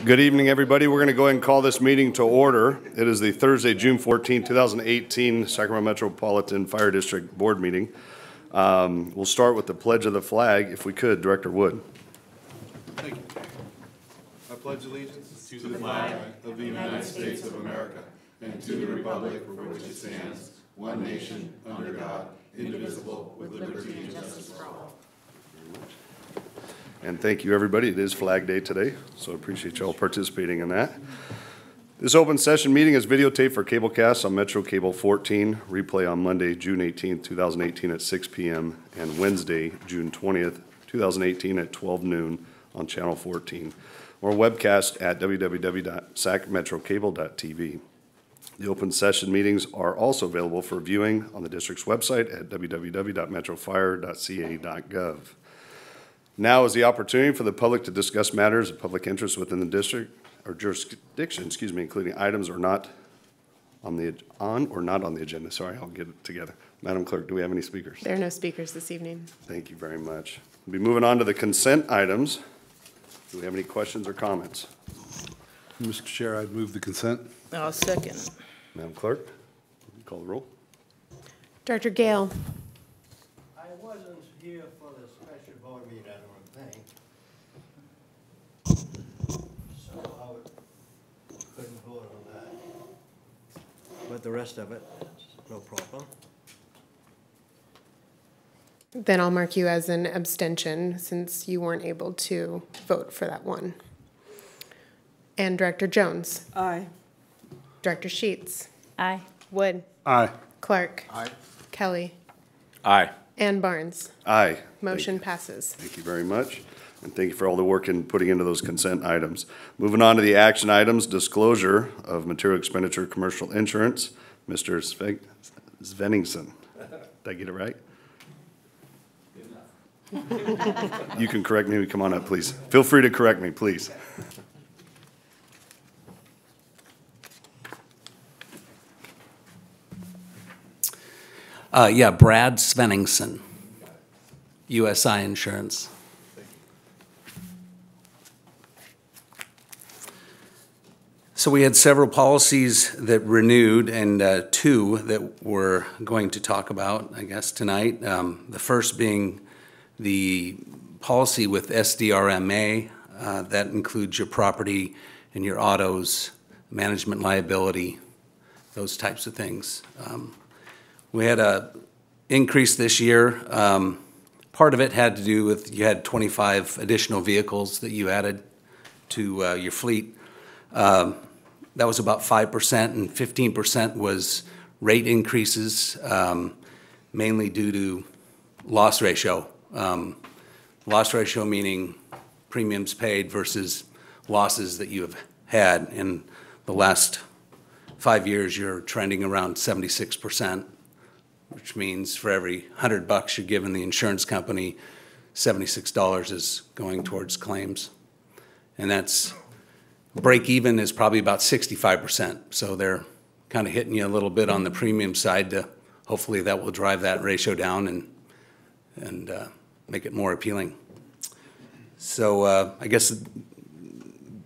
Good evening, everybody. We're going to go ahead and call this meeting to order. It is the Thursday, June 14, 2018 Sacramento Metropolitan Fire District Board meeting. We'll start with the pledge of the flag, if we could. Director Wood. Thank you. I pledge allegiance to the flag of the United States of America and to the republic for which it stands, one nation, under God, indivisible, with liberty and justice for all. And thank you, everybody. It is Flag Day today, so I appreciate you all participating in that. This open session meeting is videotaped for cablecast on Metro Cable 14, replay on Monday, June 18, 2018 at 6 p.m. and Wednesday, June 20th, 2018 at 12 noon on Channel 14, or webcast at www.sacmetrocable.tv. The open session meetings are also available for viewing on the district's website at www.metrofire.ca.gov. Now is the opportunity for the public to discuss matters of public interest within the district or jurisdiction, including items or not on the agenda. Sorry, I'll get it together. Madam Clerk, do we have any speakers? There are no speakers this evening. Thank you very much. We'll be moving on to the consent items. Do we have any questions or comments? Mr. Chair, I'd move the consent. I'll second. Madam Clerk, call the roll. Director Gale. I wasn't here for the special board meeting, I don't think. So I couldn't vote on that. But the rest of it, no problem. Then I'll mark you as an abstention since you weren't able to vote for that one. And Director Jones. Aye. Director Sheets. Aye. Wood. Aye. Clark. Aye. Kelly. Aye. And Barnes. Aye. Motion passes. Thank you very much. And thank you for all the work in putting into those consent items. Moving on to the action items, disclosure of material expenditure commercial insurance. Mr. Sveningsson. Did I get it right? You can correct me. Come on up, please. Feel free to correct me, please. Brad Sveningsson, USI Insurance. So we had several policies that renewed and two that we're going to talk about, I guess, tonight. The first being the policy with SDRMA. That includes your property and your autos, management liability, those types of things. We had a increase this year. Part of it had to do with you had 25 additional vehicles that you added to your fleet. That was about 5%, and 15% was rate increases, mainly due to loss ratio. Loss ratio meaning premiums paid versus losses that you have had. In the last 5 years, you're trending around 76%. Which means for every $100 you're giving the insurance company, $76 is going towards claims. And that's break even is probably about 65%. So they're kind of hitting you a little bit on the premium side to hopefully that will drive that ratio down and make it more appealing. So I guess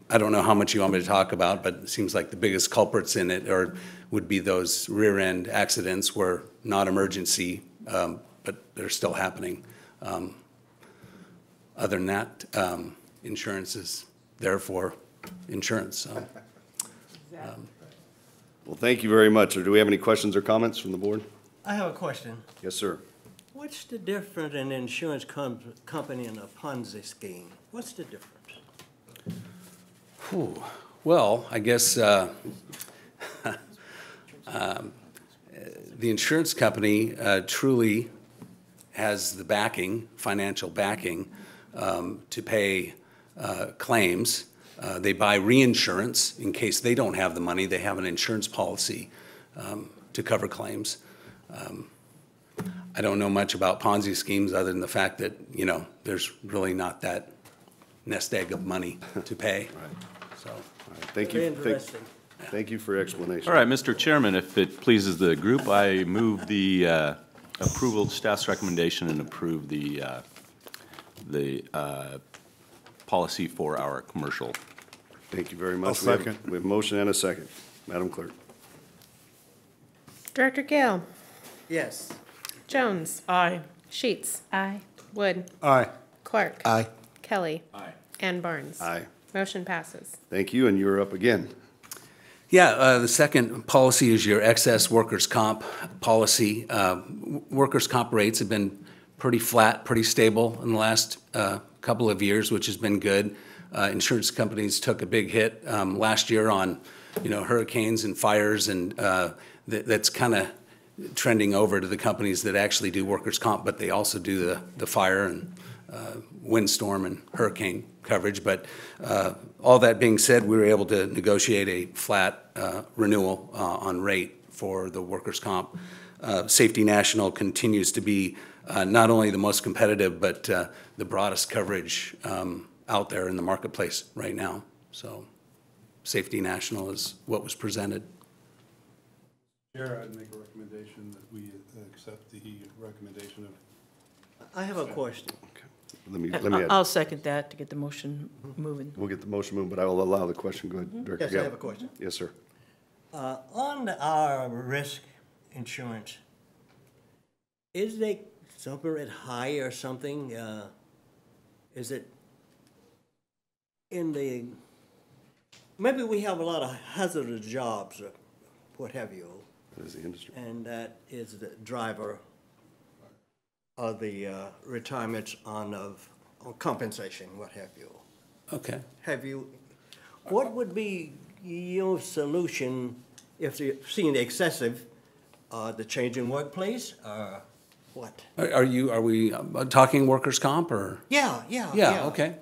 I don't know how much you want me to talk about, but it seems like the biggest culprits in it would be those rear end accidents where not emergency, but they're still happening. Other than that, insurance is there for insurance. So. Well, thank you very much. Do we have any questions or comments from the board? I have a question. Yes, sir. What's the difference in an insurance company and a Ponzi scheme? What's the difference? Well, I guess the insurance company truly has the backing, financial backing, to pay claims. They buy reinsurance in case they don't have the money. They have an insurance policy to cover claims. I don't know much about Ponzi schemes other than the fact that, you know, there's really not that nest egg of money to pay. Right. So, Thank you. Thank you for your explanation. All right, Mr. Chairman, if it pleases the group, I move the approval, staff's recommendation, and approve the policy for our commercial. Thank you very much. I'll second. We have a motion and a second. Madam Clerk. Director Gale, Yes. Jones, Aye. Sheets, Aye. Wood, Aye. Clark. Aye. Kelly. Aye. And Barnes. Aye. Motion passes. Thank you, and you're up again. Yeah, the second policy is your excess workers' comp policy. Workers' comp rates have been pretty flat, pretty stable in the last couple of years, which has been good. Insurance companies took a big hit last year on, hurricanes and fires, and that's kind of trending over to the companies that actually do workers' comp, but they also do the fire and windstorm and hurricane coverage. But all that being said, we were able to negotiate a flat renewal on rate for the workers' comp. Safety National continues to be not only the most competitive, but the broadest coverage out there in the marketplace right now. So Safety National is what was presented. Chair, I'd make a recommendation that we accept the recommendation of. I have a question. Let me add. I'll second that to get the motion moving. We'll get the motion moved, but I will allow the question. Go ahead, Director Yes, Gale. I have a question. Yes, sir. On our risk insurance, is they something at high or something? Is it in the, maybe we have a lot of hazardous jobs or what have you, That is the industry. and that is the driver of the retirements on compensation, what have you. Okay. What would be your solution if you're seeing excessive, the change in workplace, or what? Are we talking workers' comp or? Yeah. Yeah, okay.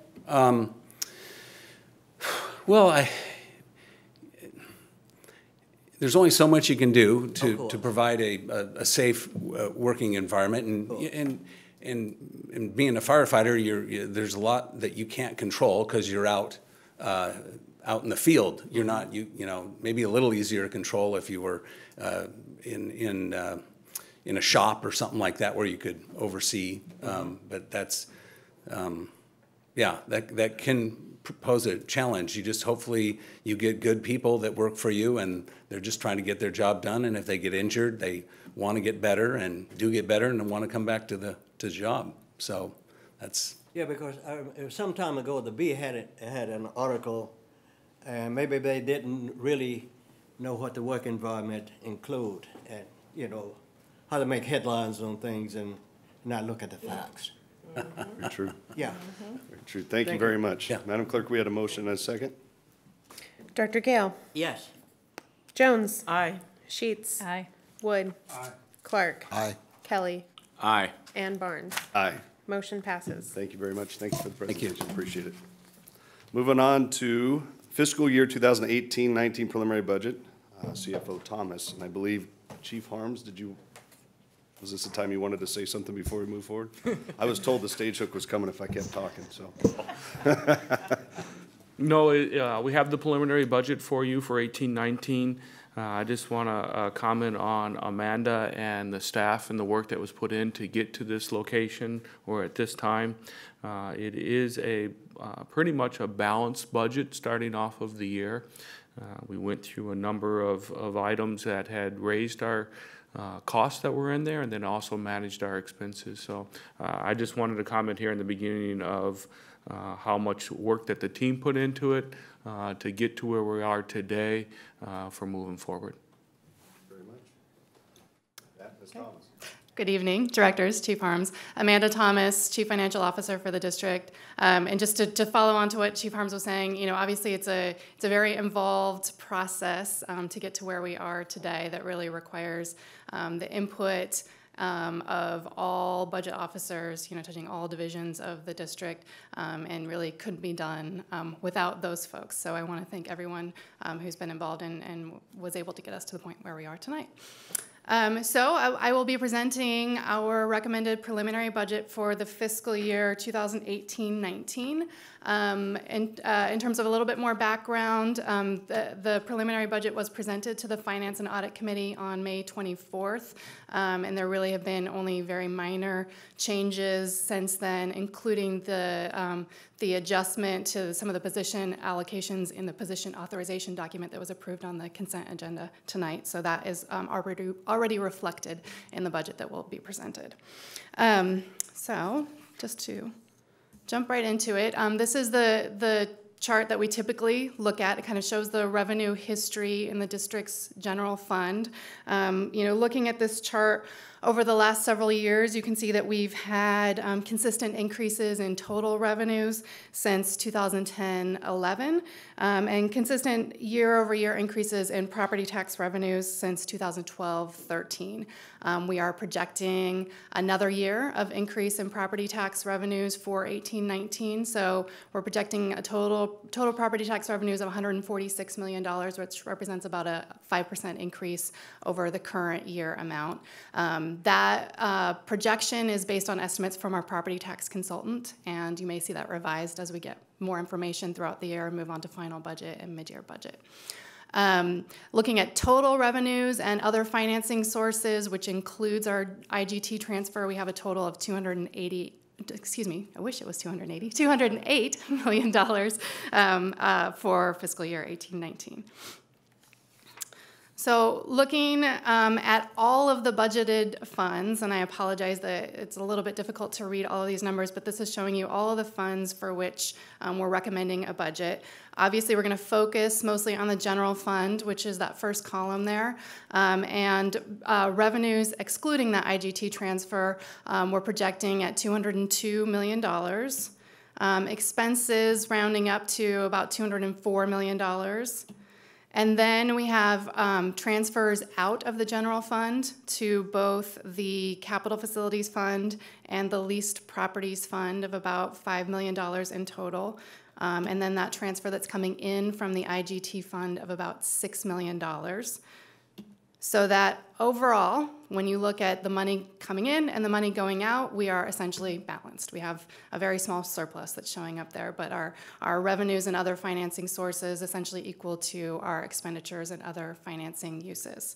Well, there's only so much you can do to provide a safe working environment, and being a firefighter, there's a lot that you can't control because you're out in the field. You're not maybe a little easier to control if you were in a shop or something like that where you could oversee. But that's that can pose a challenge. You just hopefully you get good people that work for you, and they're just trying to get their job done. And if they get injured, they want to get better and do get better and want to come back to the job. So that's. Yeah, because some time ago, the Bee had an article, and maybe they didn't really know what the work environment include, and how to make headlines on things and not look at the facts. Very true. Yeah. Very true. Thank you very much. Yeah. Madam Clerk, we had a motion and a second. Director Gale, Yes. Jones, Aye. Sheets, Aye. Wood, Aye. Clark. Aye. Kelly. Aye. And Barnes. Aye. Motion passes. Thank you very much. Thank you for the Thank you. presentation. Appreciate it. Moving on to fiscal year 2018-19 preliminary budget, CFO Thomas. And I believe Chief Harms, was this the time you wanted to say something before we move forward? I was told the stage hook was coming if I kept talking, so. No, we have the preliminary budget for you for 18-19. I just want to comment on Amanda and the staff and the work that was put in to get to this location or at this time. It is pretty much a balanced budget starting off of the year. We went through a number of items that had raised our costs that were in there, and then also managed our expenses. So I just wanted to comment here in the beginning of how much work that the team put into it to get to where we are today for moving forward. Very much. Ms. Thomas. Good evening, Directors, Chief Harms. Amanda Thomas, Chief Financial Officer for the district. And just to follow on to what Chief Harms was saying, obviously it's a very involved process to get to where we are today that really requires the input of all budget officers, touching all divisions of the district, and really couldn't be done without those folks. So I want to thank everyone who's been involved and was able to get us to the point where we are tonight. So I will be presenting our recommended preliminary budget for the fiscal year 2018-19. In terms of a little bit more background, the preliminary budget was presented to the Finance and Audit Committee on May 24th, and there really have been only very minor changes since then, including the the adjustment to some of the position allocations in the position authorization document that was approved on the consent agenda tonight. So that is already reflected in the budget that will be presented. So just to jump right into it, this is the chart that we typically look at. It kind of shows the revenue history in the district's general fund. Looking at this chart over the last several years, you can see that we've had consistent increases in total revenues since 2010-11, and consistent year-over-year increases in property tax revenues since 2012-13. We are projecting another year of increase in property tax revenues for 18-19, so we're projecting a total property tax revenues of $146 million, which represents about a 5% increase over the current year amount. That projection is based on estimates from our property tax consultant, and you may see that revised as we get more information throughout the year and move on to final budget and mid-year budget. Looking at total revenues and other financing sources, which includes our IGT transfer, we have a total of $208 million for fiscal year 18-19. So looking at all of the budgeted funds, and I apologize that it's a little bit difficult to read all of these numbers, but this is showing you all of the funds for which we're recommending a budget. Obviously, we're going to focus mostly on the general fund, which is that first column there, and revenues excluding that IGT transfer, we're projecting at $202 million. Expenses rounding up to about $204 million. And then we have transfers out of the general fund to both the capital facilities fund and the leased properties fund of about $5 million in total. And then that transfer that's coming in from the IGT fund of about $6 million. So that overall, when you look at the money coming in and the money going out, we are essentially balanced. We have a very small surplus that's showing up there, but our revenues and other financing sources essentially equal to our expenditures and other financing uses.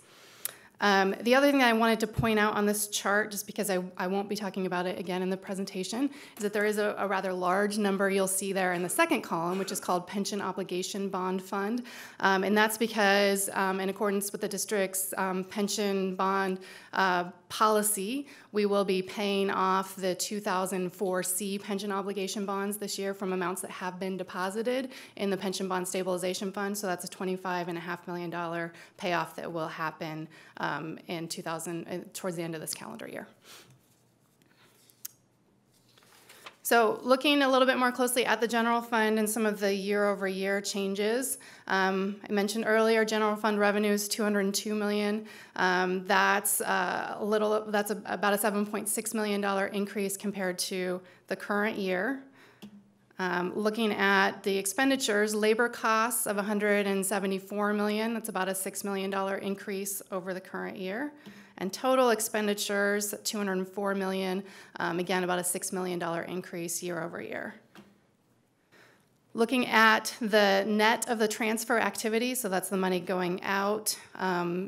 The other thing that I wanted to point out on this chart, just because I won't be talking about it again in the presentation, is that there is a rather large number you'll see there in the second column, which is called Pension Obligation Bond Fund. And that's because in accordance with the district's pension bond policy, we will be paying off the 2004C pension obligation bonds this year from amounts that have been deposited in the Pension Bond Stabilization Fund. So that's a $25.5 million payoff that will happen towards the end of this calendar year. So looking a little bit more closely at the general fund and some of the year-over-year changes, I mentioned earlier general fund revenues $202 million. That's about a $7.6 million increase compared to the current year. Looking at the expenditures, labor costs of $174 million. That's about a $6 million increase over the current year. And total expenditures, $204 million, again, about a $6 million increase year over year. Looking at the net of the transfer activity, so that's the money going out,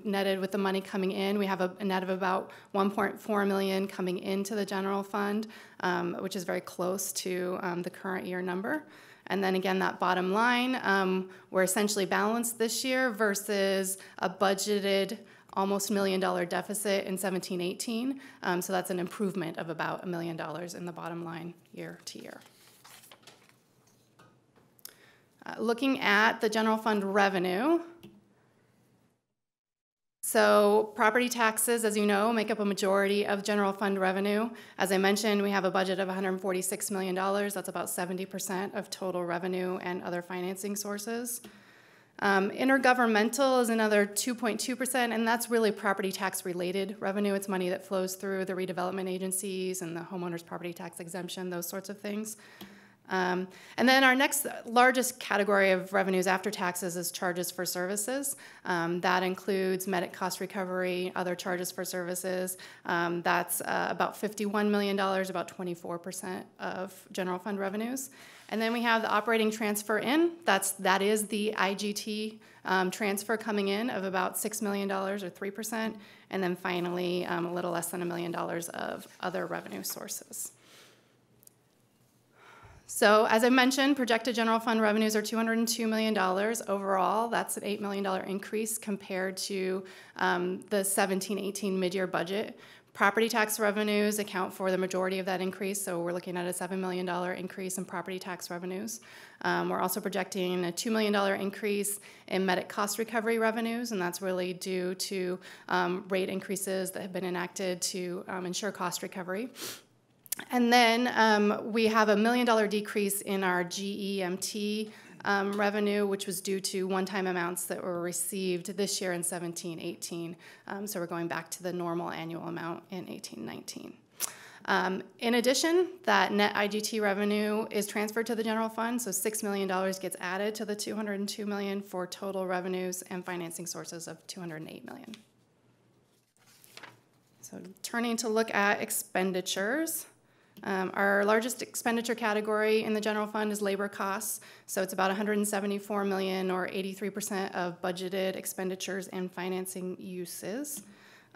netted with the money coming in, we have a net of about $1.4 million coming into the general fund, which is very close to the current year number. And then again, that bottom line, we're essentially balanced this year versus a budgeted almost $1 million deficit in 17-18. So that's an improvement of about $1 million in the bottom line year to year. Looking at the general fund revenue. So property taxes, as you know, make up a majority of general fund revenue. As I mentioned, we have a budget of $146 million. That's about 70% of total revenue and other financing sources. Intergovernmental is another 2.2%, and that's really property tax related revenue. It's money that flows through the redevelopment agencies and the homeowners property tax exemption, those sorts of things. And then our next largest category of revenues after taxes is charges for services. That includes medic cost recovery, other charges for services. That's about $51 million, about 24% of general fund revenues. And then we have the operating transfer in. That is the IGT transfer coming in of about $6 million or 3%. And then finally, a little less than $1 million of other revenue sources. So as I mentioned, projected general fund revenues are $202 million overall. That's an $8 million increase compared to the 17-18 mid-year budget. Property tax revenues account for the majority of that increase, so we're looking at a $7 million increase in property tax revenues. We're also projecting a $2 million increase in medic cost recovery revenues, and that's really due to rate increases that have been enacted to ensure cost recovery. And then we have a $1 million decrease in our GEMT revenue, which was due to one-time amounts that were received this year in 17-18. So we're going back to the normal annual amount in 18-19. In addition, that net IGT revenue is transferred to the general fund, so $6 million gets added to the $202 million for total revenues and financing sources of $208 million. So turning to look at expenditures. Our largest expenditure category in the general fund is labor costs. So it's about $174 million, or 83% of budgeted expenditures and financing uses.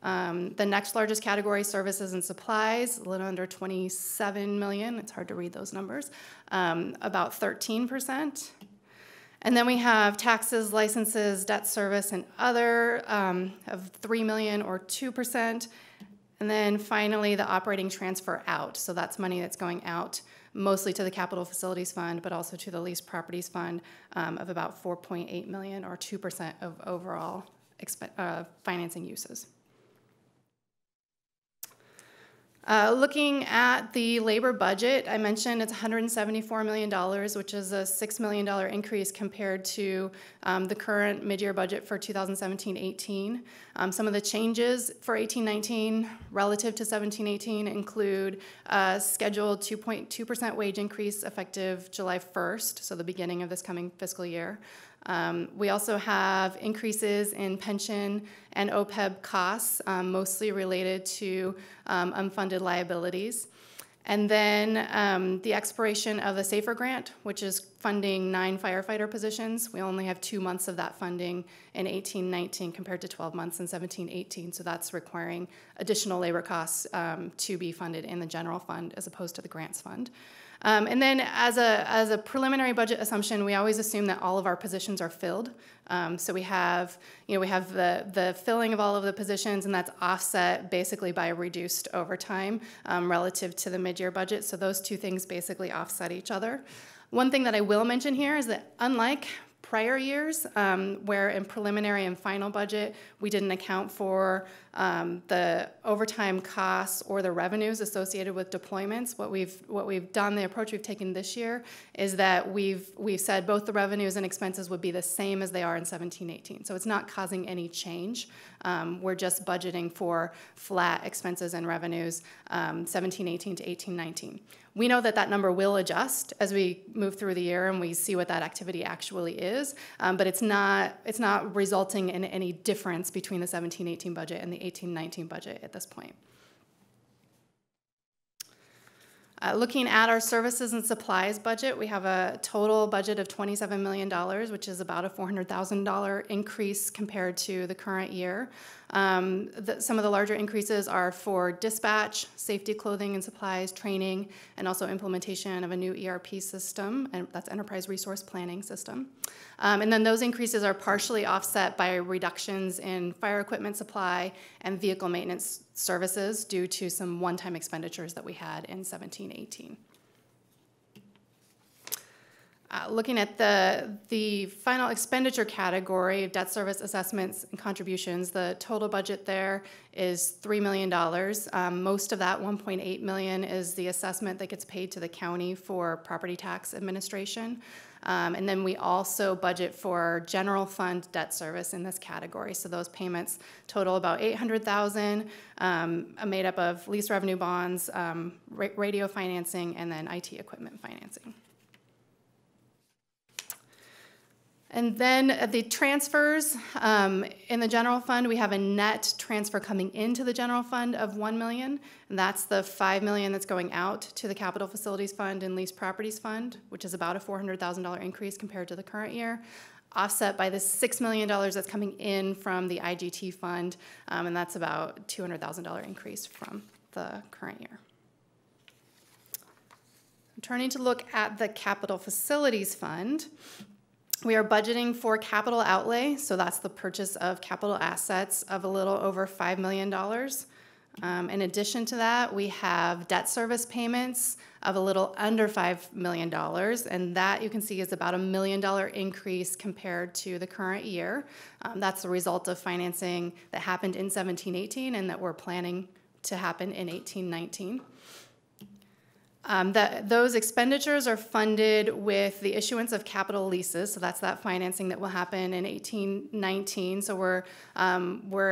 The next largest category, services and supplies, a little under $27 million. It's hard to read those numbers. About 13%. And then we have taxes, licenses, debt service, and other of $3 million, or 2%. And then finally, the operating transfer out. So that's money that's going out mostly to the Capital Facilities Fund, but also to the Leased Properties Fund of about $4.8 million, or 2% of overall financing uses. Looking at the labor budget, I mentioned it's $174 million, which is a $6 million increase compared to the current mid-year budget for 2017-18. Some of the changes for 18-19 relative to 17-18 include a scheduled 2.2% wage increase effective July 1st, so the beginning of this coming fiscal year. We also have increases in pension and OPEB costs, mostly related to unfunded liabilities. And then the expiration of the SAFER grant, which is funding 9 firefighter positions. We only have 2 months of that funding in 18-19 compared to 12 months in 17-18. So that's requiring additional labor costs to be funded in the general fund as opposed to the grants fund. And then as a preliminary budget assumption, we always assume that all of our positions are filled. So we have the filling of all of the positions, and that's offset basically by reduced overtime relative to the mid-year budget. So those two things basically offset each other. One thing that I will mention here is that unlike prior years, where in preliminary and final budget, we didn't account for the overtime costs or the revenues associated with deployments. What we've done, the approach we've taken this year, is that we've said both the revenues and expenses would be the same as they are in 17-18. So it's not causing any change. We're just budgeting for flat expenses and revenues 17-18 to 18-19. We know that that number will adjust as we move through the year and we see what that activity actually is, but it's not resulting in any difference between the 17-18 budget and the 18-19 budget at this point. Looking at our services and supplies budget, we have a total budget of $27 million, which is about a $400,000 increase compared to the current year. Some of the larger increases are for dispatch, safety clothing and supplies, training, and also implementation of a new ERP system, and that's Enterprise Resource Planning System. And then those increases are partially offset by reductions in fire equipment supply and vehicle maintenance services due to some one-time expenditures that we had in 17-18. Looking at the final expenditure category, debt service assessments and contributions, the total budget there is $3 million. Most of that, $1.8 million, is the assessment that gets paid to the county for property tax administration. And then we also budget for general fund debt service in this category. So those payments total about $800,000, made up of lease revenue bonds, radio financing, and then IT equipment financing. And then the transfers in the general fund, we have a net transfer coming into the general fund of $1 million, and that's the $5 million that's going out to the Capital Facilities Fund and Leased Properties Fund, which is about a $400,000 increase compared to the current year, offset by the $6 million that's coming in from the IGT fund, and that's about a $200,000 increase from the current year. Turning to look at the Capital Facilities Fund, we are budgeting for capital outlay, so that's the purchase of capital assets of a little over $5 million. In addition to that, we have debt service payments of a little under $5 million, and that you can see is about $1 million increase compared to the current year. That's the result of financing that happened in 17-18 and that we're planning to happen in 18-19. Those expenditures are funded with the issuance of capital leases, so that's that financing that will happen in 18-19. So we're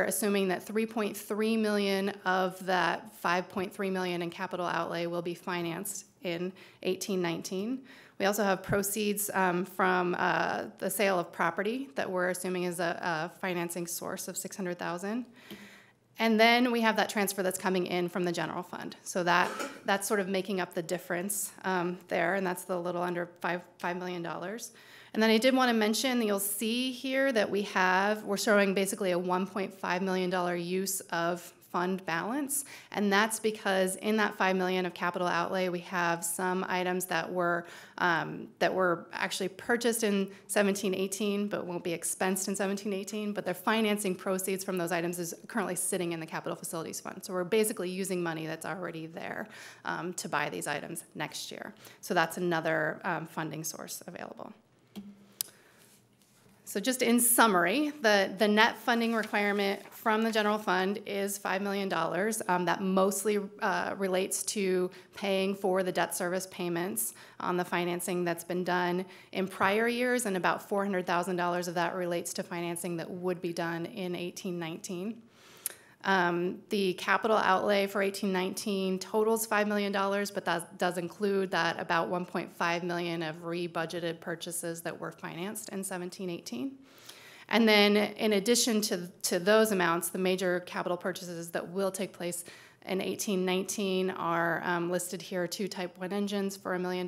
assuming that 3.3 million of that 5.3 million in capital outlay will be financed in 18-19. We also have proceeds from the sale of property that we're assuming is a financing source of $600,000. And then we have that transfer that's coming in from the general fund. So that's sort of making up the difference there, and that's the little under $5 million. And then I did want to mention that you'll see here that we're showing basically a $1.5 million use of fund balance, and that's because in that $5 million of capital outlay, we have some items that were actually purchased in 17-18, but won't be expensed in 17-18. But the financing proceeds from those items is currently sitting in the Capital Facilities Fund. So we're basically using money that's already there to buy these items next year. So that's another funding source available. So just in summary, the net funding requirement from the general fund is $5 million. That mostly relates to paying for the debt service payments on the financing that's been done in prior years, and about $400,000 of that relates to financing that would be done in 18-19. The capital outlay for 18-19 totals $5 million, but that does include that about $1.5 million of re-budgeted purchases that were financed in 17-18. And then in addition to those amounts, the major capital purchases that will take place in 18-19 are listed here: 2 Type 1 engines for $1 million,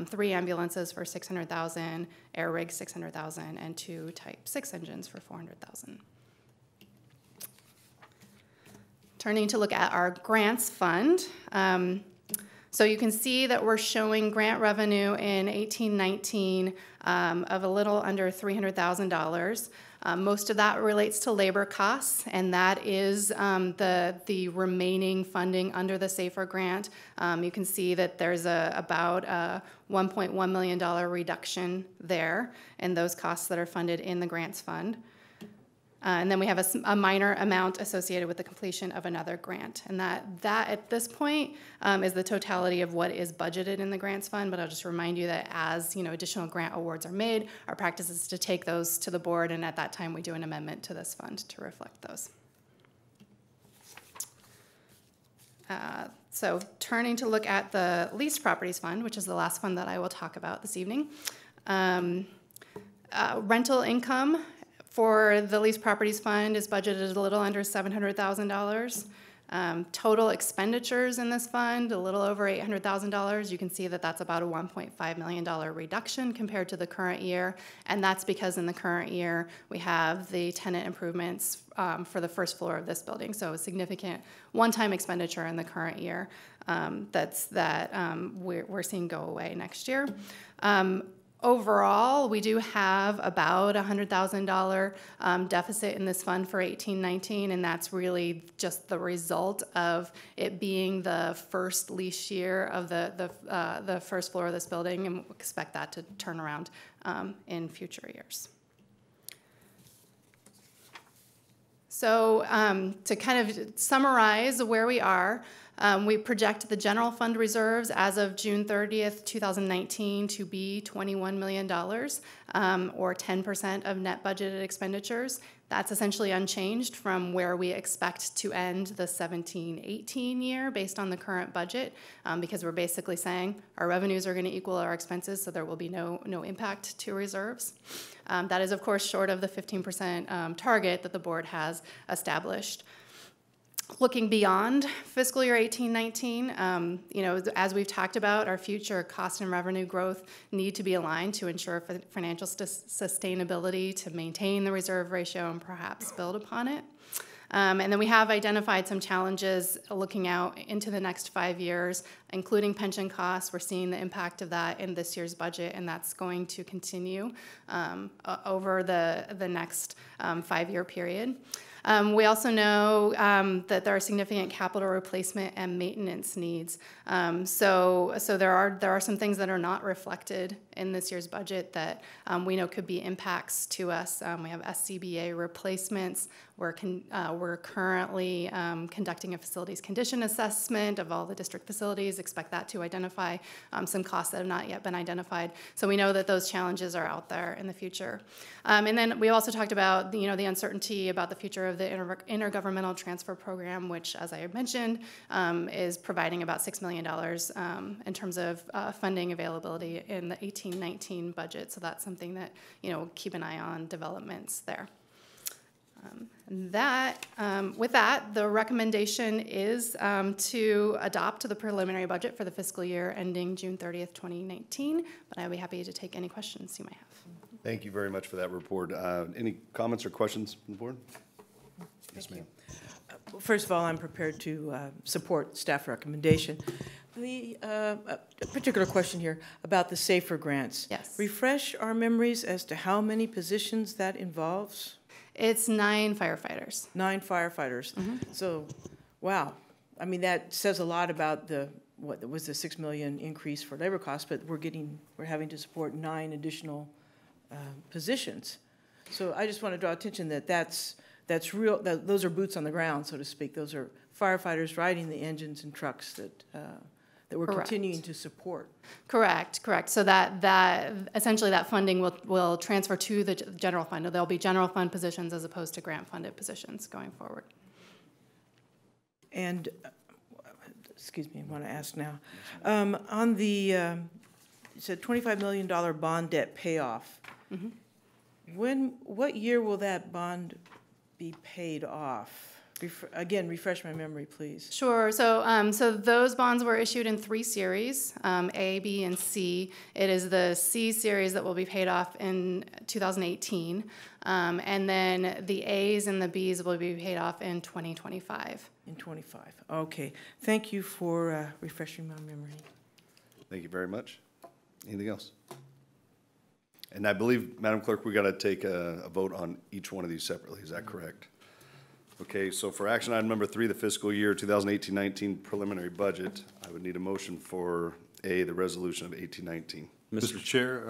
3 ambulances for $600,000, air rigs $600,000, and 2 Type 6 engines for $400,000. Turning to look at our grants fund. So you can see that we're showing grant revenue in 18-19 of a little under $300,000. Most of that relates to labor costs, and that is the remaining funding under the SAFER grant. You can see that there's about a $1.1 million reduction there in those costs that are funded in the grants fund. And then we have a minor amount associated with the completion of another grant. And that at this point is the totality of what is budgeted in the grants fund. But I'll just remind you that as additional grant awards are made, our practice is to take those to the board, and at that time we do an amendment to this fund to reflect those. So turning to look at the leased properties fund, which is the last fund that I will talk about this evening. Rental income for the leased properties fund is budgeted a little under $700,000. Total expenditures in this fund, a little over $800,000. You can see that that's about a $1.5 million reduction compared to the current year, and that's because in the current year we have the tenant improvements for the first floor of this building, so a significant one-time expenditure in the current year we're seeing go away next year. Overall, we do have about a $100,000 deficit in this fund for 18-19, and that's really just the result of it being the first lease year of the first floor of this building, and we expect that to turn around in future years. So to kind of summarize where we are, we project the general fund reserves as of June 30th, 2019 to be $21 million, or 10% of net budgeted expenditures. That's essentially unchanged from where we expect to end the 17-18 year based on the current budget, because we're basically saying our revenues are going to equal our expenses, so there will be no impact to reserves. That is, of course, short of the 15% target that the board has established. Looking beyond fiscal year 18-19, as we've talked about, our future cost and revenue growth need to be aligned to ensure financial sustainability, to maintain the reserve ratio and perhaps build upon it. And then we have identified some challenges looking out into the next 5 years, including pension costs. We're seeing the impact of that in this year's budget, and that's going to continue over the next 5-year period. We also know that there are significant capital replacement and maintenance needs. So there are some things that are not reflected in this year's budget that we know could be impacts to us. We have SCBA replacements. We're currently conducting a facilities condition assessment of all the district facilities. Expect that to identify some costs that have not yet been identified. So we know that those challenges are out there in the future. And then we also talked about the uncertainty about the future of the intergovernmental transfer program, which, as I mentioned, is providing about $6 million in terms of funding availability in the 18-19 budget. So that's something that keep an eye on developments there. With that, the recommendation is to adopt the preliminary budget for the fiscal year ending June 30th, 2019. But I'd be happy to take any questions you might have. Thank you very much for that report. Any comments or questions from the board? Yes, ma'am. First of all, I'm prepared to support staff recommendation. A particular question here about the SAFER grants. Yes. Refresh our memories as to how many positions that involves? It's 9 firefighters. 9 firefighters. Mm-hmm. So, wow. I mean, that says a lot about what was the $6 million increase for labor costs, but we're having to support 9 additional positions. So I just want to draw attention that that's real. Those are boots on the ground, so to speak. Those are firefighters riding the engines and trucks that we're Correct. continuing to support. Correct. So that essentially that funding will transfer to the general fund. There'll be general fund positions as opposed to grant funded positions going forward. And excuse me, I want to ask now on the you said $25 million bond debt payoff. Mm-hmm. What year will that bond be paid off? Again, refresh my memory, please. Sure. So those bonds were issued in 3 series, A, B, and C. It is the C series that will be paid off in 2018, and then the A's and the B's will be paid off in 2025. In 25. Okay. Thank you for refreshing my memory. Thank you very much. Anything else? And I believe, Madam Clerk, we got to take a vote on each one of these separately. Is that correct? Okay, so for action item number 3, the fiscal year 2018-19 preliminary budget, I would need a motion for A, the resolution of 18-19. Mr. Chair,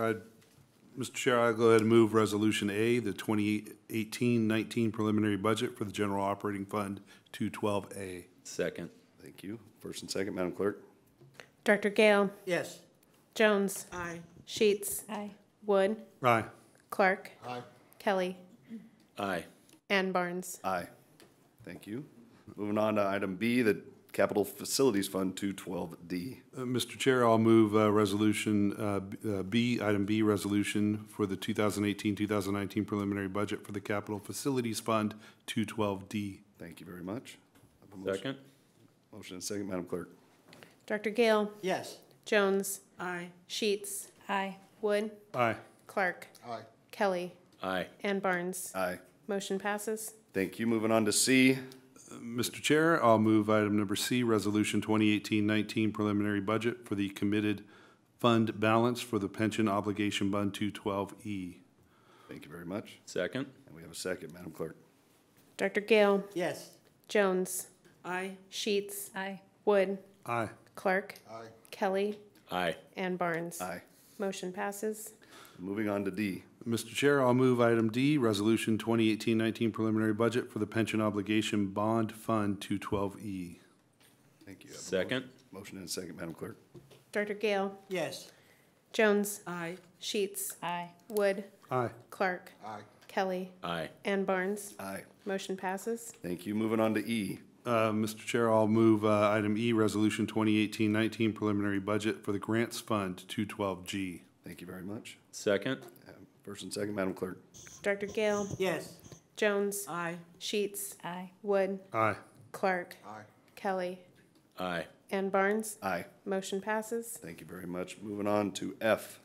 I'll go ahead and move Resolution A, the 2018-19 preliminary budget for the General Operating Fund 212A. Second. Thank you. First and second, Madam Clerk. Director Gale, Yes. Jones, Aye. Sheets, Aye. Wood, Aye. Clark, Aye. Kelly, Aye. and Barnes. Aye. Thank you. Moving on to item B, the Capital Facilities Fund 212D. Mr. Chair, I'll move Resolution B, item B, resolution for the 2018-2019 preliminary budget for the Capital Facilities Fund 212D. Thank you very much. Second. Motion and second, Madam Clerk. Director Gale, Yes. Jones, Aye. Sheets, Aye. Wood, Aye. Clark, Aye. Kelly, Aye. and Barnes. Aye. Motion passes. Thank you. Moving on to C. Mr. Chair, I'll move item number C, Resolution 2018-19 preliminary budget for the committed fund balance for the pension obligation fund 212E. Thank you very much. Second. And we have a second, Madam Clerk. Director Gale, Yes. Jones, Aye. Sheets, Aye. Wood, Aye. Clark, Aye. Kelly, Aye. and Barnes. Aye. Motion passes. Moving on to D. Mr. Chair, I'll move item D, Resolution 2018-19 preliminary budget for the pension obligation bond fund 212E. Thank you. Second. Motion and a second, Madam Clerk. Director Gale, Yes. Jones, Aye. Sheets, Aye. Wood, Aye. Clark, Aye. Kelly, Aye. and Barnes. Aye. Motion passes. Thank you. Moving on to E. Mr. Chair, I'll move item E, Resolution 2018-19 preliminary budget for the grants fund 212G. Thank you very much. Second. First and second, Madam Clerk. Director Gale, Yes. Jones, Aye. Sheets, Aye. Wood, Aye. Clark, Aye. Kelly, Aye. and Barnes. Aye. Motion passes. Thank you very much. Moving on to F.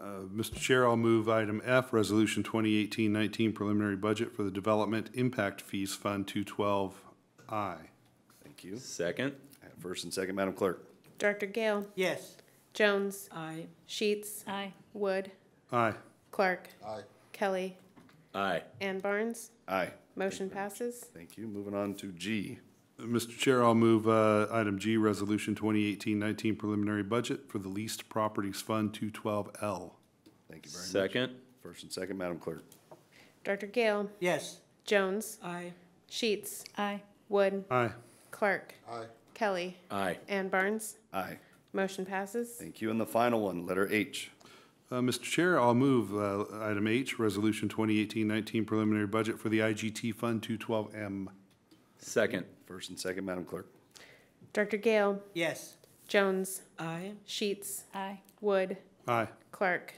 Mr. Chair, I'll move item F, Resolution 2018-19 Preliminary Budget for the Development Impact Fees Fund 212I. Thank you. Second? First and second, Madam Clerk. Director Gale, Yes. Jones, Aye. Sheets, Aye. Wood, Aye. Clark, Aye. Kelly, Aye. and Barnes. Aye. Motion passes. Thank you. Moving on to G. Mr. Chair, I'll move item G, Resolution 2018-19 Preliminary Budget for the Leased Properties Fund 212L. Thank you very much. Second? First and second, Madam Clerk. Director Gale, Yes. Jones, Aye. Sheets, Aye. Wood, Aye. Clark, Kelly, Aye. and Barnes. Aye. Motion passes. Thank you. And the final one, letter H. Mr. Chair, I'll move item H, Resolution 2018-19 Preliminary Budget for the IGT Fund 212M. Second? First and second, Madam Clerk. Director Gale, Yes. Jones, Aye. Sheets, Aye. Wood, Aye. Clark,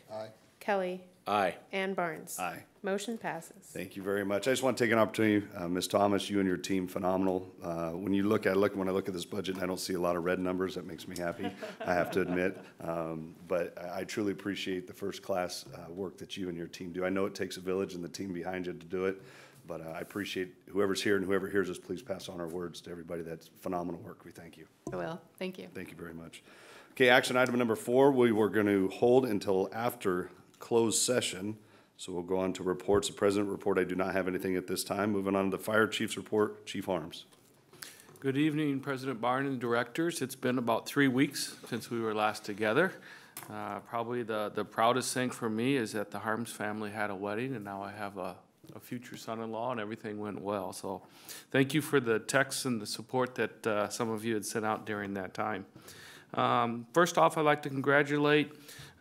Kelly, Aye. and Barnes. Aye. Motion passes. Thank you very much. I just want to take an opportunity, Ms. Thomas, you and your team, phenomenal. When I look at this budget, and I don't see a lot of red numbers. That makes me happy, I have to admit. But I truly appreciate the first-class work that you and your team do. I know it takes a village and the team behind you to do it, but I appreciate whoever's here and whoever hears us, please pass on our words to everybody. That's phenomenal work. We thank you. I will. Thank you. Thank you very much. Okay, action item number 4, we were going to hold until after closed session. So we'll go on to reports. The President report, I do not have anything at this time. Moving on to the Fire Chief's report, Chief Harms. Good evening, President Barn and directors. It's been about 3 weeks since we were last together. Probably the proudest thing for me is that the Harms family had a wedding, and now I have a future son-in-law, and everything went well. So thank you for the texts and the support that some of you had sent out during that time. First off, I'd like to congratulate,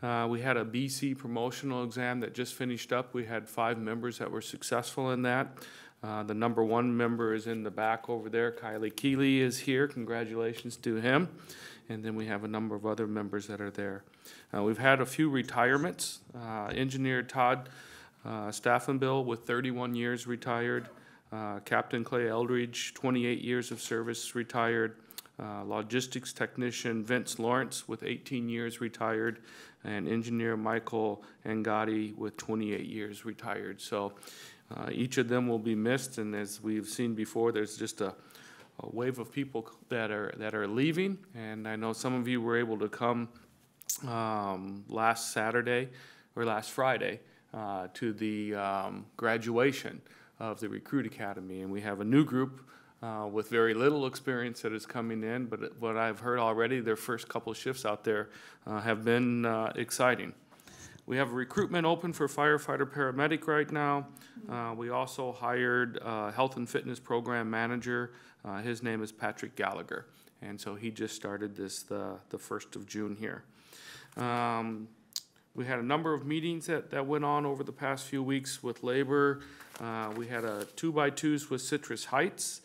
we had a BC promotional exam that just finished up. We had 5 members that were successful in that. The number 1 member is in the back over there. Kylie Keeley is here. Congratulations to him. And then we have a number of other members that are there. We've had a few retirements. Engineer Todd Staffenbill with 31 years retired. Captain Clay Eldridge, 28 years of service, retired. Logistics technician Vince Lawrence with 18 years retired, and engineer Michael Angadi with 28 years retired. So each of them will be missed, and as we've seen before, there's just a wave of people that are leaving, and I know some of you were able to come last Saturday or last Friday to the graduation of the Recruit Academy, and we have a new group with very little experience that is coming in, but what I've heard already, their first couple of shifts out there have been exciting. We have a recruitment open for firefighter paramedic right now. We also hired a health and fitness program manager. His name is Patrick Gallagher, and so he just started this the 1st of June here. We had a number of meetings that went on over the past few weeks with labor. We had a 2x2s with Citrus Heights.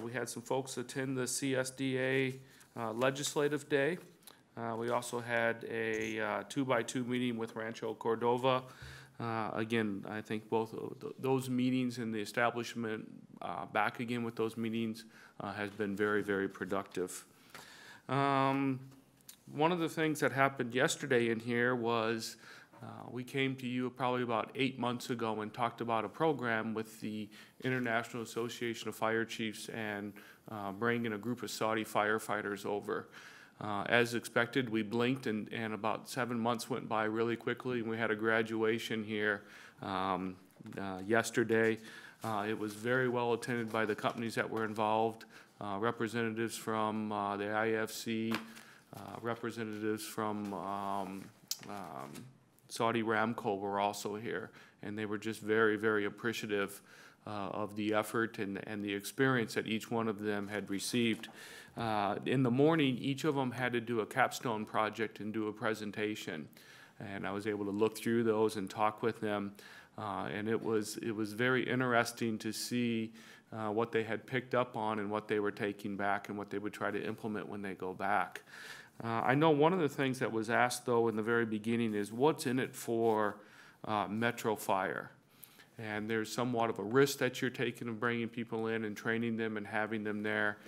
We had some folks attend the CSDA Legislative Day. We also had a 2x2 meeting with Rancho Cordova. Again, I think both of those meetings and the establishment back again with those meetings has been very, very productive. One of the things that happened yesterday in here was we came to you probably about 8 months ago and talked about a program with the International Association of Fire Chiefs and bringing a group of Saudi firefighters over. As expected, we blinked and about 7 months went by really quickly, and we had a graduation here yesterday. It was very well attended by the companies that were involved, representatives from the IFC, representatives from Saudi Aramco were also here, and they were just very, very appreciative of the effort and the experience that each one of them had received. In the morning, each of them had to do a capstone project and do a presentation, and I was able to look through those and talk with them, and it was very interesting to see what they had picked up on and what they were taking back and what they would try to implement when they go back. I know one of the things that was asked, though, in the very beginning is what's in it for Metro Fire? And there's somewhat of a risk that you're taking of bringing people in and training them and having them there.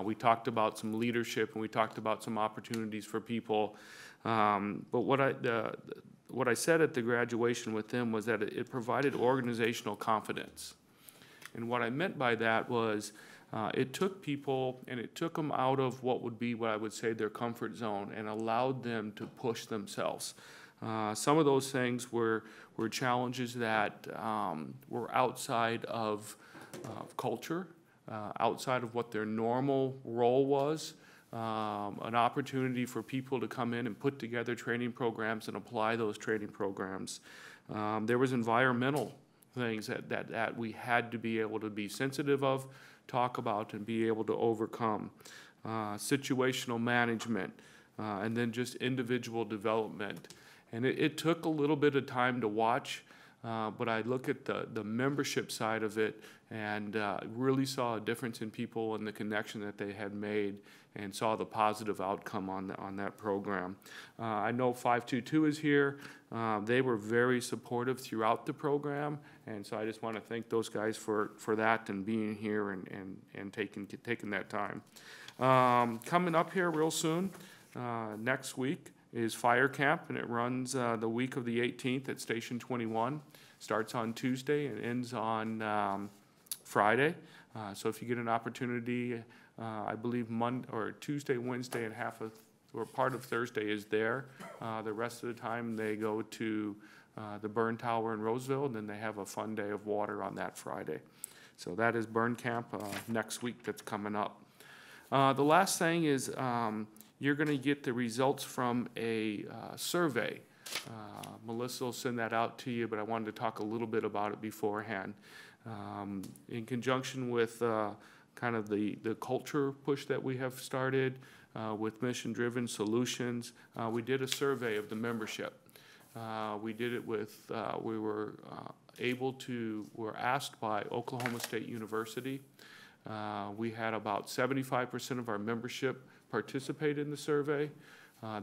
We talked about some leadership and we talked about some opportunities for people. But what what I said at the graduation with them was that it provided organizational confidence. And what I meant by that was it took people and it took them out of what would be what I would say their comfort zone and allowed them to push themselves. Some of those things were challenges that were outside of culture, outside of what their normal role was. An opportunity for people to come in and put together training programs and apply those training programs. There was environmental things that we had to be able to be sensitive of, talk about, and be able to overcome. Situational management, and then just individual development. And it took a little bit of time to watch, but I look at the membership side of it and really saw a difference in people and the connection that they had made and saw the positive outcome on that program. I know 522 is here. They were very supportive throughout the program, and so I just want to thank those guys for that and being here and taking that time. Coming up here real soon, next week, is Fire Camp, and it runs the week of the 18th at Station 21. Starts on Tuesday and ends on Friday. So if you get an opportunity, I believe Tuesday, Wednesday, and part of Thursday is there. The rest of the time they go to the Burn Tower in Roseville, and then they have a fun day of water on that Friday. So that is Burn Camp next week that's coming up. The last thing is you're going to get the results from a survey. Melissa will send that out to you, but I wanted to talk a little bit about it beforehand. In conjunction with kind of the culture push that we have started with mission-driven solutions, we did a survey of the membership. We did it with, we were asked by Oklahoma State University. We had about 75% of our membership participate in the survey.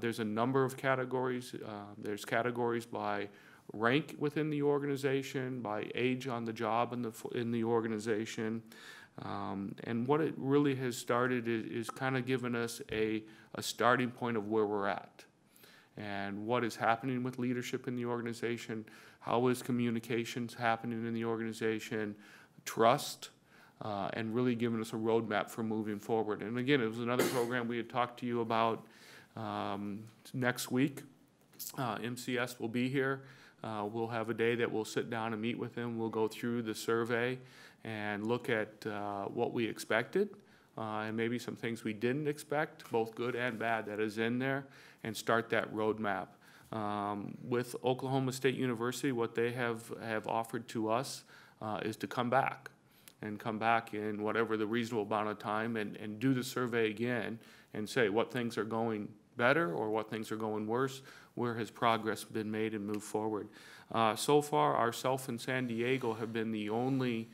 There's a number of categories. There's categories by rank within the organization, by age on the job in the organization. And what it really has started is kind of given us a starting point of where we're at and what is happening with leadership in the organization, how is communications happening in the organization, trust, and really giving us a roadmap for moving forward. And again, it was another program we had talked to you about next week. MCS will be here. We'll have a day that we'll sit down and meet with them. We'll go through the survey and look at what we expected and maybe some things we didn't expect, both good and bad, that is in there, and start that roadmap. With Oklahoma State University, what they have offered to us is to come back in whatever the reasonable amount of time and do the survey again and say what things are going better or what things are going worse, where has progress been made, and move forward. So far, ourselves and San Diego have been the only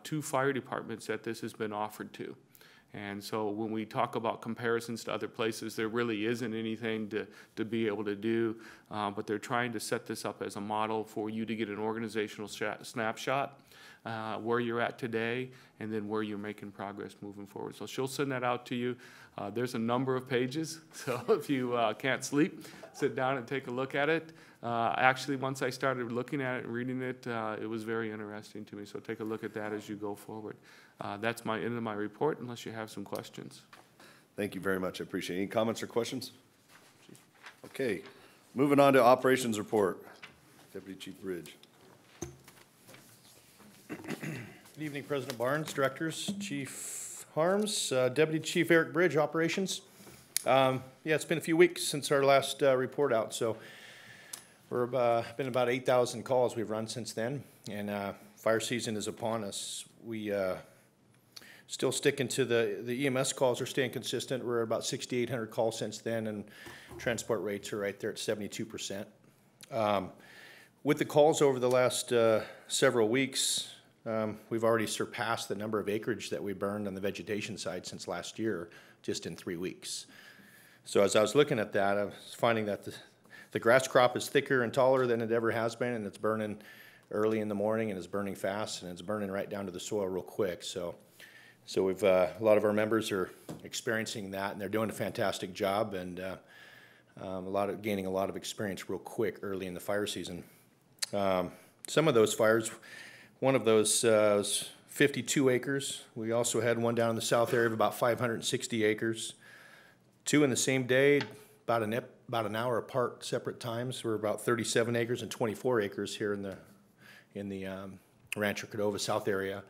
two fire departments that this has been offered to. And so when we talk about comparisons to other places, there really isn't anything to be able to do, but they're trying to set this up as a model for you to get an organizational snapshot where you're at today and then where you're making progress moving forward. So she'll send that out to you. There's a number of pages, so if you can't sleep, sit down and take a look at it. Actually, once I started looking at it and reading it, it was very interesting to me, so take a look at that as you go forward. That's my end of my report, unless you have some questions. Thank you very much. I appreciate it. Any comments or questions? Okay, moving on to operations report. Deputy Chief Bridge. Good evening, President Barnes, directors, Chief Harms, Deputy Chief Eric Bridge, operations. Yeah, it's been a few weeks since our last report out, so we're been about 8,000 calls we've run since then, and fire season is upon us. We still sticking to the EMS calls are staying consistent. We're at about 6,800 calls since then, and transport rates are right there at 72%. With the calls over the last several weeks, we've already surpassed the number of acreage that we burned on the vegetation side since last year, just in 3 weeks. So as I was looking at that, I was finding that the grass crop is thicker and taller than it ever has been, and it's burning early in the morning, and it's burning fast, and it's burning right down to the soil real quick. So we've a lot of our members are experiencing that, and they're doing a fantastic job. And gaining a lot of experience real quick early in the fire season. Some of those fires, one of those was 52 acres. We also had one down in the south area of about 560 acres. Two in the same day, about an hour apart, separate times, were about 37 acres and 24 acres here in the Rancho Cordova South area.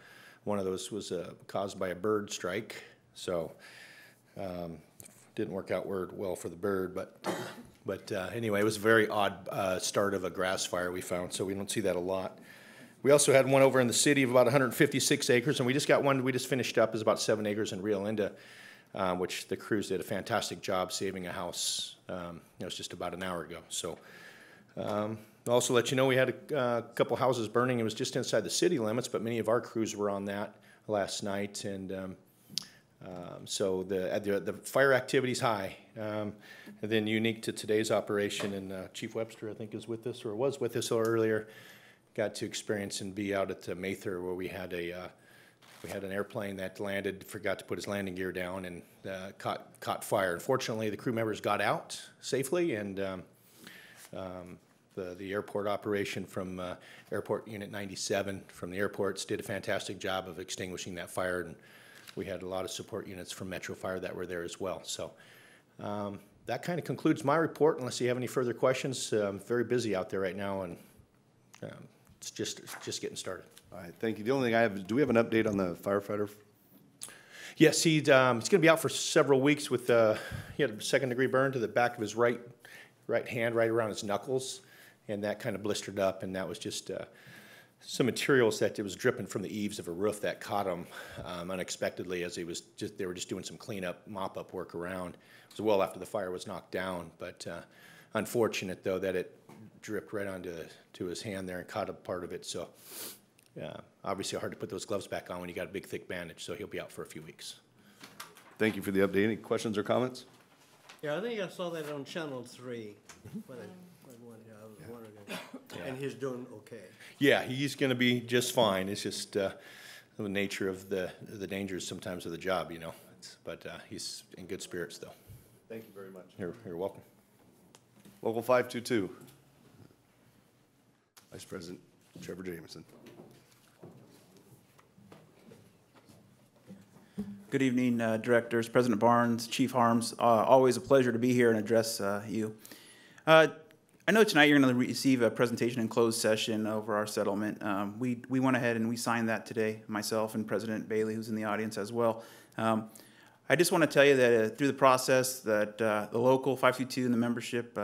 One of those was caused by a bird strike, so didn't work out well for the bird, but anyway, it was a very odd start of a grass fire we found, so we don't see that a lot. We also had one over in the city of about 156 acres, and we just got one we just finished up, is about 7 acres in Rio Linda, which the crews did a fantastic job saving a house. It was just about an hour ago. So I'll also let you know we had a couple houses burning. It was just inside the city limits, but many of our crews were on that last night, and so the fire activity is high. And then unique to today's operation, and Chief Webster, I think, is with us or was with us earlier. Got to experience and be out at Mather, where we had an airplane that landed, forgot to put his landing gear down, and caught fire. Unfortunately, the crew members got out safely, and the airport operation from Airport Unit 97 from the airports did a fantastic job of extinguishing that fire, and we had a lot of support units from Metro Fire that were there as well. So that kind of concludes my report, unless you have any further questions. I'm very busy out there right now, and it's just getting started. All right, thank you. The only thing I have is, do we have an update on the firefighter? Yes, he's going to be out for several weeks with, he had a second-degree burn to the back of his right hand, right around his knuckles, and that kind of blistered up, and that was just some materials that it was dripping from the eaves of a roof that caught him unexpectedly as they were just doing some cleanup, mop-up work around. It was well after the fire was knocked down, but unfortunate, though, that it dripped right onto his hand there and caught a part of it. So obviously hard to put those gloves back on when you got a big thick bandage, so he'll be out for a few weeks. Thank you for the update. Any questions or comments? Yeah, I think I saw that on Channel 3. When I was wondering, and he's doing okay. Yeah, he's going to be just fine. It's just the nature of the dangers sometimes of the job, you know. But he's in good spirits, though. Thank you very much. You're welcome. Local 522. Vice President Trevor Jameson. Good evening, Directors, President Barnes, Chief Harms. Always a pleasure to be here and address you. I know tonight you're going to receive a presentation in closed session over our settlement. We went ahead and we signed that today, myself and President Bailey, who's in the audience as well. I just want to tell you that through the process that the local 522 and the membership,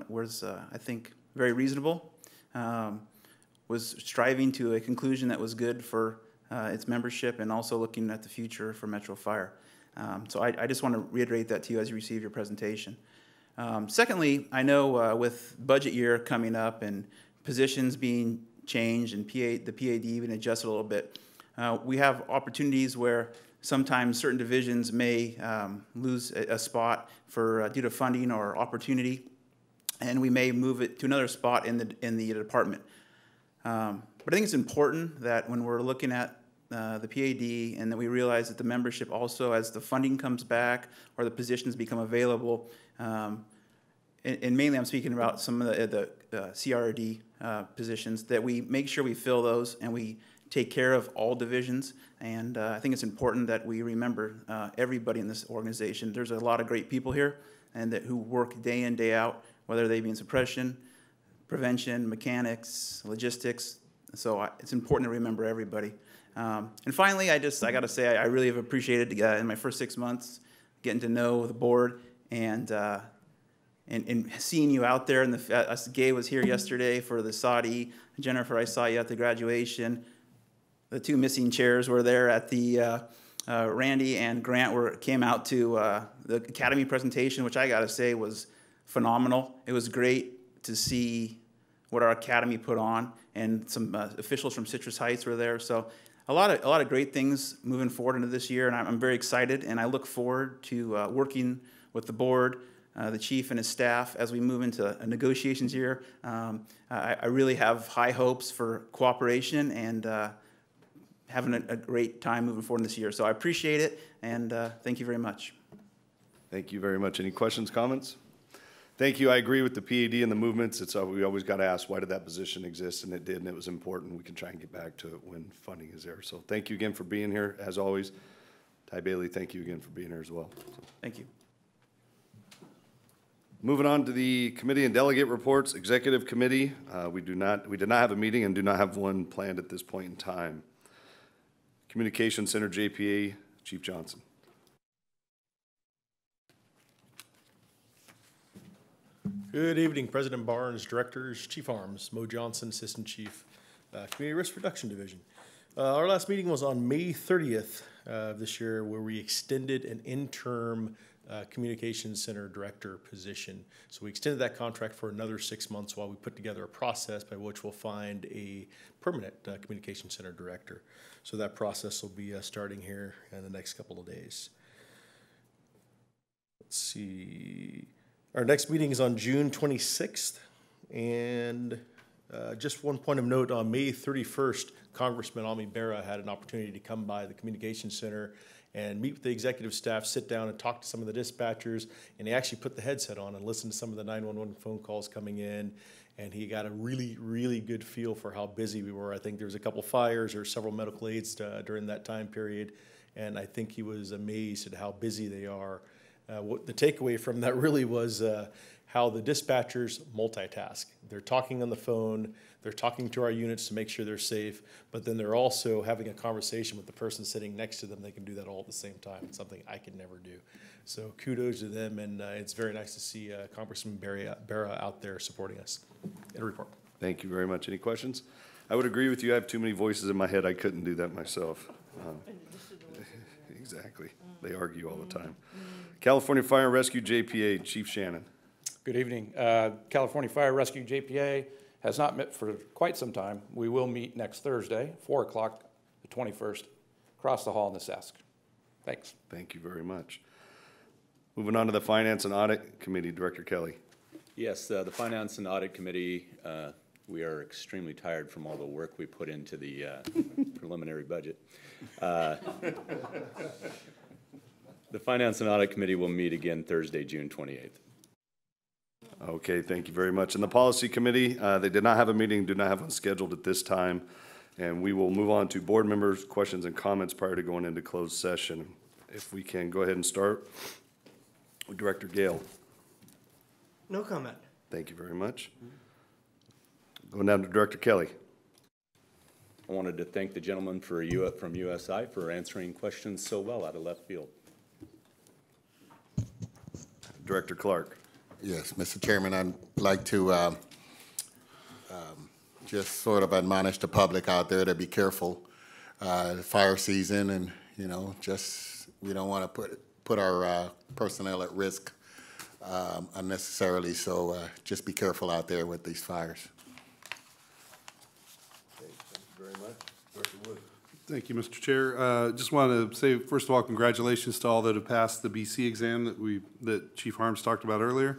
was I think very reasonable. Was striving to a conclusion that was good for its membership and also looking at the future for Metro Fire. So I just want to reiterate that to you as you receive your presentation. Secondly, I know with budget year coming up and positions being changed and the PAD even adjusted a little bit, we have opportunities where sometimes certain divisions may lose a spot due to funding or opportunity, and we may move it to another spot in the department. But I think it's important that when we're looking at the PAD and that we realize that the membership also, as the funding comes back or the positions become available, and mainly I'm speaking about some of the CRD positions, that we make sure we fill those and we take care of all divisions. And I think it's important that we remember everybody in this organization. There's a lot of great people here and who work day in, day out, whether they be in suppression, prevention, mechanics, logistics. So it's important to remember everybody. And finally, I got to say I really have appreciated in my first 6 months getting to know the board and seeing you out there. And Gay was here yesterday for the Saudi. Jennifer, I saw you at the graduation. The two missing chairs were there at the Randy and Grant came out to the Academy presentation, which I got to say was phenomenal. It was great to see what our Academy put on, and some officials from Citrus Heights were there. So a lot of great things moving forward into this year, and I'm very excited, and I look forward to working with the board, the chief and his staff as we move into a negotiations year. I really have high hopes for cooperation and having a great time moving forward in this year. So I appreciate it, and thank you very much. Thank you very much. Any questions, comments? Thank you. I agree with the PAD and the movements. We always got to ask, why did that position exist? And it did, and it was important. We can try and get back to it when funding is there. So thank you again for being here, as always. Ty Bailey, thank you again for being here as well. So. Thank you. Moving on to the committee and delegate reports. Executive committee, we did not have a meeting and do not have one planned at this point in time. Communication Center JPA, Chief Johnson. Good evening, President Barnes, Directors, Chief Harms, Mo Johnson, Assistant Chief, Community Risk Reduction Division. Our last meeting was on May 30th of this year, where we extended an interim Communications Center Director position. So we extended that contract for another 6 months while we put together a process by which we'll find a permanent Communications Center Director. So that process will be starting here in the next couple of days. Let's see. Our next meeting is on June 26th, and just one point of note, on May 31st, Congressman Ami Bera had an opportunity to come by the Communications Center and meet with the executive staff, sit down and talk to some of the dispatchers, and he actually put the headset on and listened to some of the 911 phone calls coming in, and he got a really, really good feel for how busy we were. I think there was a couple fires or several medical aids during that time period, and I think he was amazed at how busy they are. What the takeaway from that really was how the dispatchers multitask. They're talking on the phone, they're talking to our units to make sure they're safe, but then they're also having a conversation with the person sitting next to them. They can do that all at the same time. It's something I could never do. So kudos to them, and it's very nice to see Congressman Bera out there supporting us. In a report. Thank you very much. Any questions? I would agree with you. I have too many voices in my head. I couldn't do that myself. Exactly. They argue all the time. California Fire and Rescue JPA, Chief Shannon. Good evening. California Fire Rescue JPA has not met for quite some time. We will meet next Thursday, 4 o'clock, the 21st, across the hall in the Sask. Thanks. Thank you very much. Moving on to the Finance and Audit Committee, Director Kelly. Yes, the Finance and Audit Committee, we are extremely tired from all the work we put into the preliminary budget. The Finance and Audit Committee will meet again Thursday, June 28th. Okay, thank you very much. And the Policy Committee, they did not have a meeting, do not have one scheduled at this time. And we will move on to board members' questions and comments prior to going into closed session. If we can go ahead and start with Director Gale. No comment. Thank you very much. Going down to Director Kelly. I wanted to thank the gentleman from USI for answering questions so well out of left field. Director Clark. Yes, Mr. Chairman, I'd like to just sort of admonish the public out there to be careful. Fire season, and just we don't want to put our personnel at risk unnecessarily. So just be careful out there with these fires. Okay, thank you very much, Director Wood. Thank you, Mr. Chair. Just want to say, first of all, congratulations to all that have passed the BC exam that Chief Harms talked about earlier.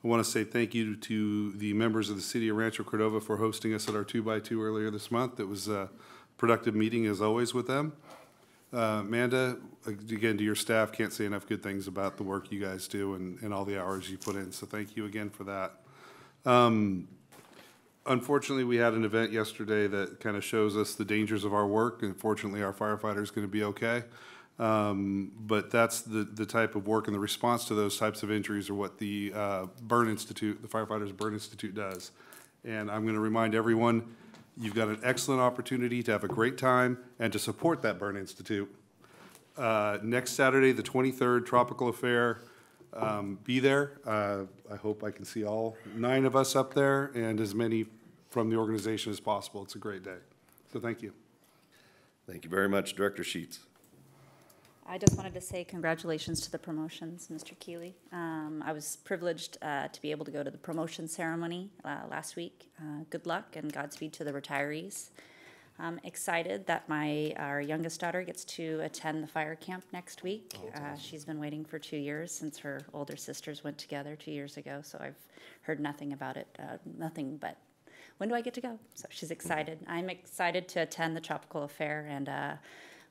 I want to say thank you to the members of the City of Rancho Cordova for hosting us at our 2x2 earlier this month. It was a productive meeting, as always, with them. Amanda, again, to your staff, can't say enough good things about the work you guys do and all the hours you put in, so thank you again for that. Unfortunately, we had an event yesterday that kind of shows us the dangers of our work, and fortunately, our firefighter is going to be okay. But that's the type of work and the response to those types of injuries are what the Burn Institute, the Firefighters Burn Institute does. And I'm going to remind everyone, you've got an excellent opportunity to have a great time and to support that Burn Institute. Next Saturday, the 23rd, Tropical Affair. Be there. I hope I can see all 9 of us up there and as many from the organization as possible. It's a great day. So thank you. Thank you very much, Director Sheets. I just wanted to say congratulations to the promotions, Mr. Keeley. I was privileged to be able to go to the promotion ceremony last week. Good luck and Godspeed to the retirees. I'm excited that our youngest daughter gets to attend the fire camp next week. Awesome. She's been waiting for 2 years since her older sisters went together 2 years ago, so I've heard nothing about it, nothing but when do I get to go? So she's excited. I'm excited to attend the Tropical Affair and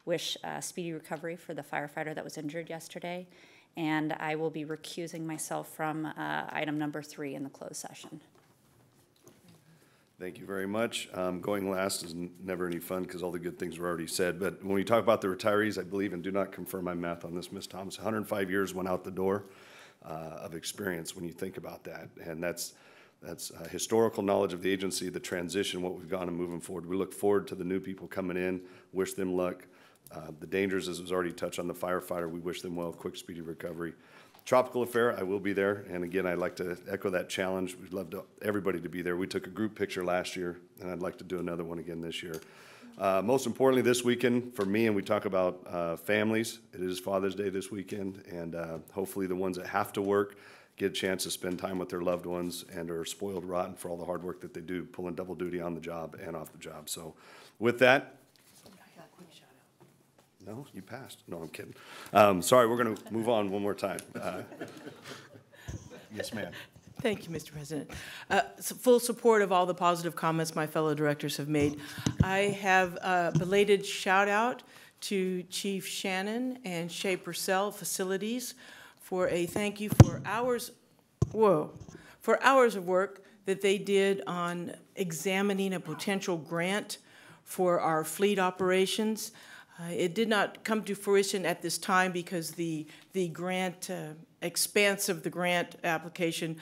wish speedy recovery for the firefighter that was injured yesterday. and I will be recusing myself from item number 3 in the closed session. Thank you very much. Going last is never any fun because all the good things were already said. But when we talk about the retirees, I believe, and do not confirm my math on this, Ms. Thomas, 105 years went out the door of experience when you think about that. And that's historical knowledge of the agency, the transition, what we've gone and moving forward. We look forward to the new people coming in, wish them luck. The dangers, as was already touched on the firefighter, we wish them well, quick, speedy recovery. Tropical Affair, I will be there, and again, I'd like to echo that challenge. We'd love everybody to be there. We took a group picture last year, and I'd like to do another one again this year. Most importantly, this weekend for me, and we talk about families, it is Father's Day this weekend, and hopefully the ones that have to work get a chance to spend time with their loved ones and are spoiled rotten for all the hard work that they do, pulling double duty on the job and off the job. So with that, no, you passed. No, I'm kidding. Sorry, we're going to move on one more time. Yes, ma'am. Thank you, Mr. President. Full support of all the positive comments my fellow directors have made. I have a belated shout out to Chief Shannon and Shea Purcell Facilities for a thank you for hours of work that they did on examining a potential grant for our fleet operations. It did not come to fruition at this time because the grant expanse of the grant application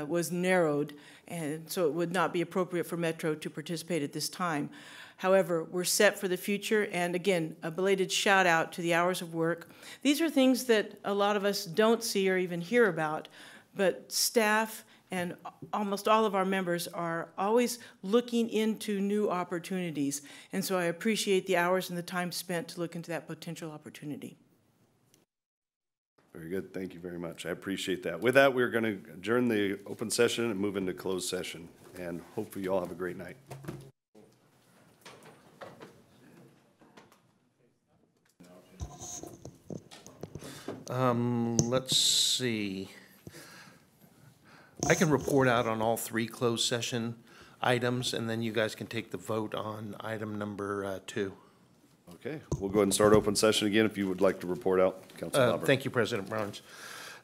was narrowed, and so it would not be appropriate for Metro to participate at this time. However, we're set for the future, and again, a belated shout out to the hours of work. These are things that a lot of us don't see or even hear about, but staff and almost all of our members are always looking into new opportunities. And so I appreciate the hours and the time spent to look into that potential opportunity. Very good. Thank you very much. I appreciate that. With that, we're going to adjourn the open session and move into closed session. And hopefully you all have a great night. Let's see. I can report out on all 3 closed session items, and then you guys can take the vote on item number 2. Okay, we'll go ahead and start open session again if you would like to report out, Councilor Lauber. Thank you, President Barnes.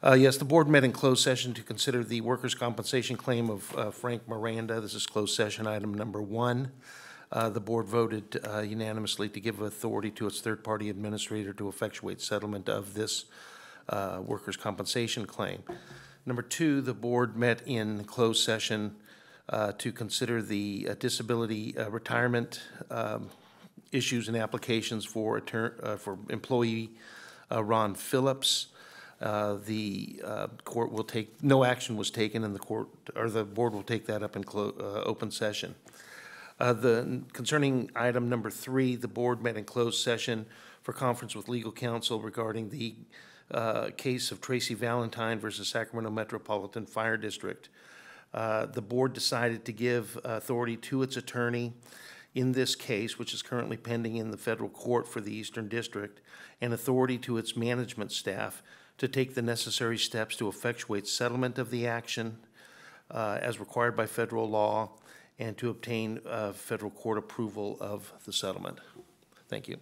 Yes, the board met in closed session to consider the workers' compensation claim of Frank Miranda. This is closed session item number 1. The board voted unanimously to give authority to its third-party administrator to effectuate settlement of this workers' compensation claim. Number 2, the board met in closed session to consider the disability retirement issues and applications for employee Ron Phillips. The court will take, no action was taken, and the board will take that up in open session. Concerning item number 3, the board met in closed session for conference with legal counsel regarding the case of Tracy Valentine versus Sacramento Metropolitan Fire District. The board decided to give authority to its attorney in this case, which is currently pending in the federal court for the Eastern District, and authority to its management staff to take the necessary steps to effectuate settlement of the action as required by federal law, and to obtain federal court approval of the settlement. Thank you.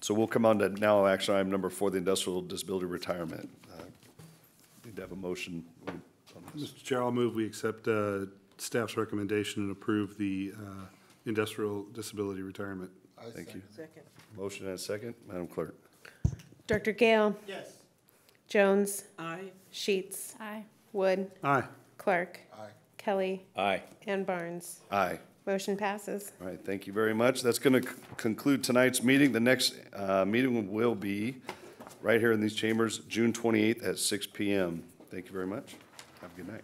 So we'll come on to now action item number 4, the industrial disability retirement. Need to have a motion. Mr. Chair, I'll move we accept staff's recommendation and approve the industrial disability retirement. Thank you. Second. Motion and a second. Madam Clerk. Dr. Gale. Yes. Jones. Aye. Sheets. Aye. Wood. Aye. Clark. Aye. Kelly. Aye. And Barnes. Aye. Motion passes. All right, thank you very much. That's going to conclude tonight's meeting. The next meeting will be right here in these chambers, June 28th at 6 p.m. Thank you very much. Have a good night.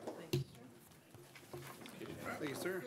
Thank you, sir.